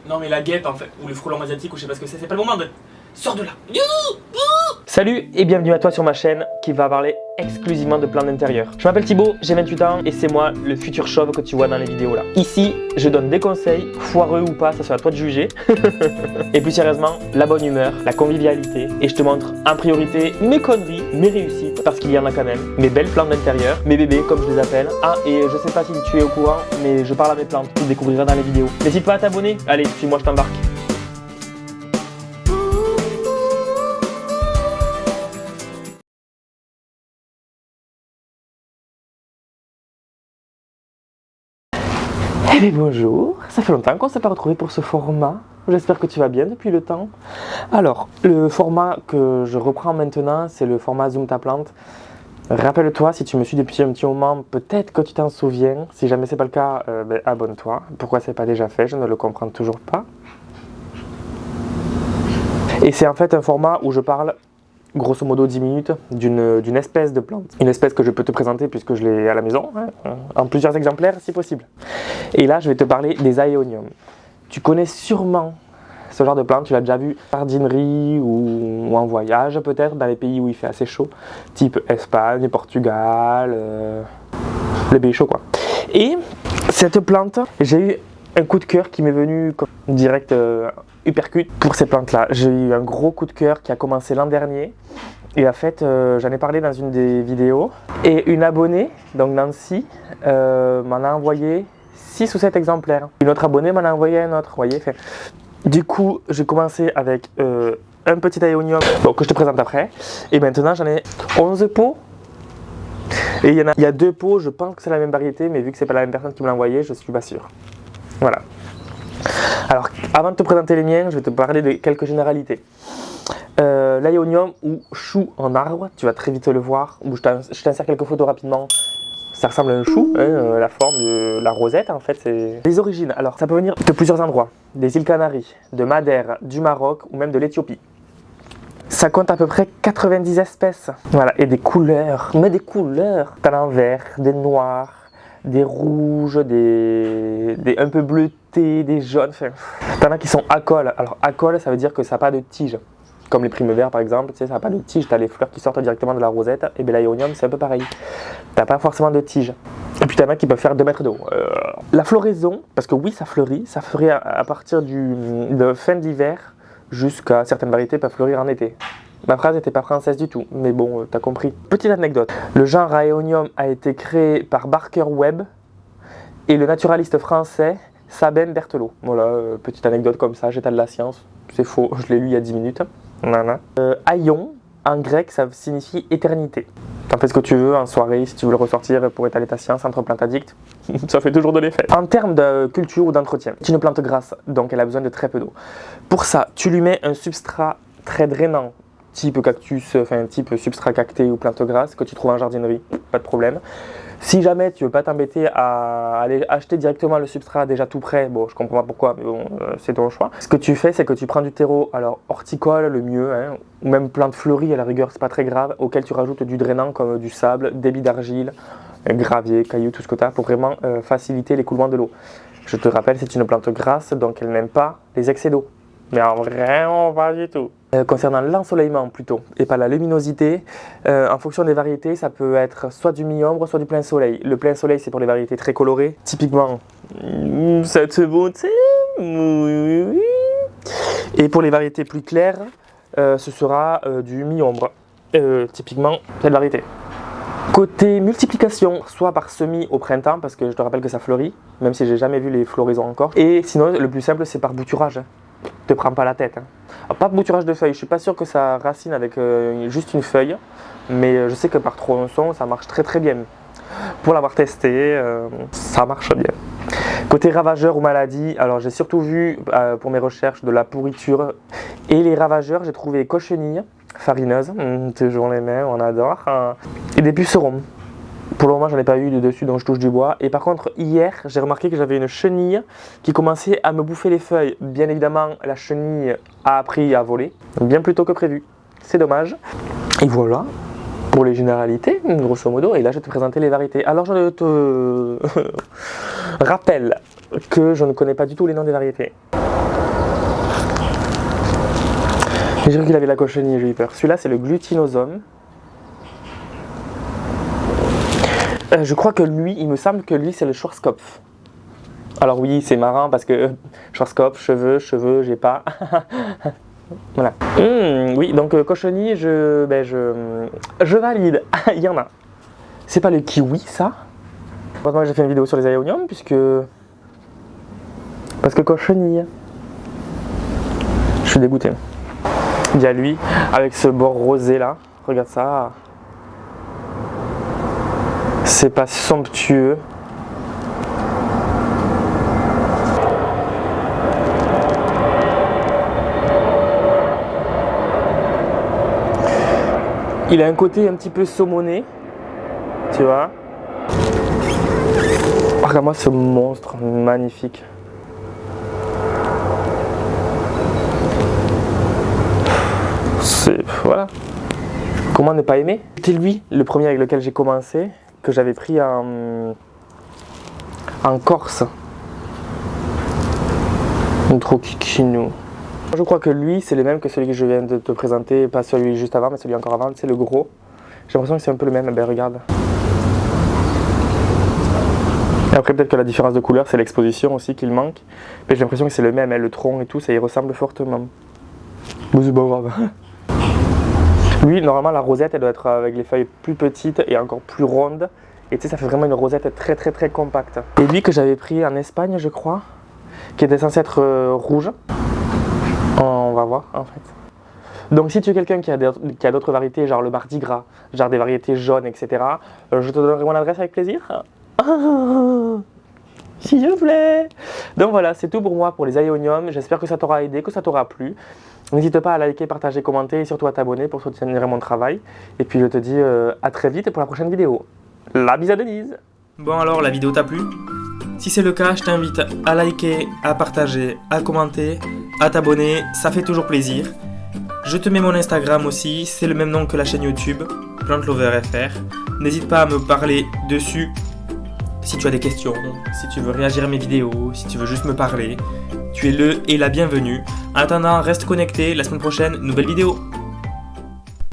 Non mais la guêpe en fait, ou le frelon asiatique ou je sais pas ce que c'est pas le moment de... Sors de là. Salut et bienvenue à toi sur ma chaîne qui va parler exclusivement de plantes d'intérieur. Je m'appelle Thibaut, j'ai 28 ans et c'est moi le futur chauve que tu vois dans les vidéos là. Ici, je donne des conseils, foireux ou pas, ça sera à toi de juger. Et plus sérieusement, la bonne humeur, la convivialité et je te montre en priorité mes conneries, mes réussites, parce qu'il y en a quand même, mes belles plantes d'intérieur, mes bébés comme je les appelle. Ah et je sais pas si tu es au courant, mais je parle à mes plantes, tu le découvriras dans les vidéos. N'hésite pas à t'abonner, allez, suis-moi, je t'embarque. Eh bien bonjour, ça fait longtemps qu'on ne s'est pas retrouvé pour ce format, j'espère que tu vas bien depuis le temps. Alors, le format que je reprends maintenant, c'est le format Zoom ta plante. Rappelle-toi, si tu me suis depuis un petit moment, peut-être que tu t'en souviens, si jamais c'est pas le cas, abonne-toi. Pourquoi c'est pas déjà fait, je ne le comprends toujours pas. Et c'est en fait un format où je parle grosso modo 10 minutes d'une espèce de plante. Une espèce que je peux te présenter puisque je l'ai à la maison, hein, en plusieurs exemplaires si possible. Et là je vais te parler des Aeonium. Tu connais sûrement ce genre de plante, tu l'as déjà vu en jardinerie ou en voyage peut-être, dans les pays où il fait assez chaud, type Espagne, Portugal, les pays chauds quoi. Et cette plante, j'ai eu un coup de cœur qui m'est venu comme direct uppercut pour ces plantes là. J'ai eu un gros coup de cœur qui a commencé l'an dernier et en fait j'en ai parlé dans une des vidéos et une abonnée, donc Nancy, m'en a envoyé 6 ou 7 exemplaires. Une autre abonnée m'en a envoyé un autre, vous voyez. Enfin, du coup j'ai commencé avec un petit Aeonium que je te présente après et maintenant j'en ai 11 pots. Et il y a 2 pots, je pense que c'est la même variété, mais vu que c'est pas la même personne qui me l'a envoyé, je suis pas sûr. Voilà. Alors, avant de te présenter les miens, je vais te parler de quelques généralités. L'Aeonium ou chou en arbre, tu vas très vite le voir, je t'insère quelques photos rapidement. Ça ressemble à un chou, hein, la forme de la rosette en fait. C'est les origines. Alors, ça peut venir de plusieurs endroits, des îles Canaries, de Madère, du Maroc ou même de l'Éthiopie. Ça compte à peu près 90 espèces. Voilà, et des couleurs, mais des couleurs. T'en as en vert, des noirs, des rouges, des un peu bleutés, des jaunes. Enfin, t'en as qui sont acoles. Alors acole, ça veut dire que ça n'a pas de tige. Comme les primevères par exemple, tu sais, ça n'a pas de tige. T'as les fleurs qui sortent directement de la rosette. Et bien l'Aeonium, c'est un peu pareil. T'as pas forcément de tige. Et puis t'en as qui peuvent faire 2 mètres de haut. La floraison, parce que oui, ça fleurit à partir de fin d'hiver jusqu'à certaines variétés peuvent fleurir en été. Ma phrase n'était pas française du tout, mais bon, t'as compris. Petite anecdote, le genre Aeonium a été créé par Barker Webb et le naturaliste français Sabin Berthelot. Voilà, petite anecdote comme ça, j'étale la science, c'est faux, je l'ai lu il y a 10 minutes. Aion, en grec, ça signifie éternité. T'en fais ce que tu veux en soirée, si tu veux le ressortir pour étaler ta science entre plantes addictes, ça fait toujours de l'effet. En termes de culture ou d'entretien, c'est une plante grasse, donc elle a besoin de très peu d'eau. Pour ça, tu lui mets un substrat très drainant, type cactus, enfin type substrat cacté ou plante grasse que tu trouves en jardinerie, pas de problème. Si jamais tu veux pas t'embêter à aller acheter directement le substrat déjà tout prêt, bon je comprends pas pourquoi, mais bon c'est ton choix. Ce que tu fais, c'est que tu prends du terreau, alors horticole le mieux, hein, ou même plante fleurie à la rigueur, c'est pas très grave, auquel tu rajoutes du drainant comme du sable, débit d'argile, gravier, cailloux, tout ce que tu as pour vraiment faciliter l'écoulement de l'eau. Je te rappelle, c'est une plante grasse, donc elle n'aime pas les excès d'eau. Mais en vraiment pas du tout. Concernant l'ensoleillement plutôt, et pas la luminosité, en fonction des variétés, ça peut être soit du mi-ombre, soit du plein soleil. Le plein soleil, c'est pour les variétés très colorées. Typiquement, cette beauté. Et pour les variétés plus claires, ce sera du mi-ombre. Typiquement, cette variété. Côté multiplication, soit par semis au printemps, parce que je te rappelle que ça fleurit, même si j'ai jamais vu les floraisons encore. Et sinon, le plus simple, c'est par bouturage. Te prends pas la tête. Alors, pas de bouturage de feuilles, je suis pas sûr que ça racine avec juste une feuille, mais je sais que par tronçon, ça marche très très bien. Pour l'avoir testé, ça marche bien. Côté ravageurs ou maladies, alors j'ai surtout vu pour mes recherches de la pourriture et les ravageurs, j'ai trouvé cochenilles farineuses, toujours les mêmes, on adore, et des pucerons. Pour le moment, j'en ai pas eu de dessus, donc je touche du bois. Et par contre, hier, j'ai remarqué que j'avais une chenille qui commençait à me bouffer les feuilles. Bien évidemment, la chenille a appris à voler, bien plus tôt que prévu. C'est dommage. Et voilà, pour les généralités, grosso modo. Et là, je vais te présenter les variétés. Alors, je te rappelle que je ne connais pas du tout les noms des variétés. J'ai cru qu'il avait la cochenille, j'ai eu peur. Celui-là, c'est le glutinosome. Je crois que lui, il me semble que lui, c'est le Schwarzkopf. Alors oui, c'est marrant parce que Schwarzkopf, cheveux, j'ai pas. Voilà. Oui, donc cochenille, je valide. Il y en a. C'est pas le kiwi, ça. Heureusement que j'ai fait une vidéo sur les aéoniums, parce que cochenille. Je suis dégoûté. Il y a lui, avec ce bord rosé là. Regarde ça. C'est pas somptueux. Il a un côté un petit peu saumoné, tu vois. Regarde-moi ce monstre magnifique. Voilà. Comment ne pas aimer? C'était lui, le premier avec lequel j'ai commencé, que j'avais pris en Corse. Trop kikinou. Je crois que lui, c'est le même que celui que je viens de te présenter, pas celui juste avant, mais celui encore avant, c'est le gros. J'ai l'impression que c'est un peu le même, ben regarde. Et après, peut-être que la différence de couleur, c'est l'exposition aussi qu'il manque. Mais j'ai l'impression que c'est le même, hein, le tronc et tout, ça y ressemble fortement. Mais c'est pas grave. Lui, normalement, la rosette, elle doit être avec les feuilles plus petites et encore plus rondes. Et tu sais, ça fait vraiment une rosette très très très compacte. Et lui, que j'avais pris en Espagne, je crois, qui était censé être rouge. On va voir, en fait. Donc, si tu es quelqu'un qui a d'autres variétés, genre le Mardi Gras, genre des variétés jaunes, etc., je te donnerai mon adresse avec plaisir. S'il te plaît. Donc voilà, c'est tout pour moi pour les aéoniums. J'espère que ça t'aura aidé, que ça t'aura plu. N'hésite pas à liker, partager, commenter et surtout à t'abonner pour soutenir mon travail. Et puis je te dis à très vite pour la prochaine vidéo. La bise à Denise. Bon alors, la vidéo t'a plu? Si c'est le cas, je t'invite à liker, à partager, à commenter, à t'abonner, ça fait toujours plaisir. Je te mets mon Instagram aussi, c'est le même nom que la chaîne YouTube, PlanteLoverFR. N'hésite pas à me parler dessus si tu as des questions, si tu veux réagir à mes vidéos, si tu veux juste me parler. Tu es le et la bienvenue. En attendant, reste connecté, la semaine prochaine, nouvelle vidéo.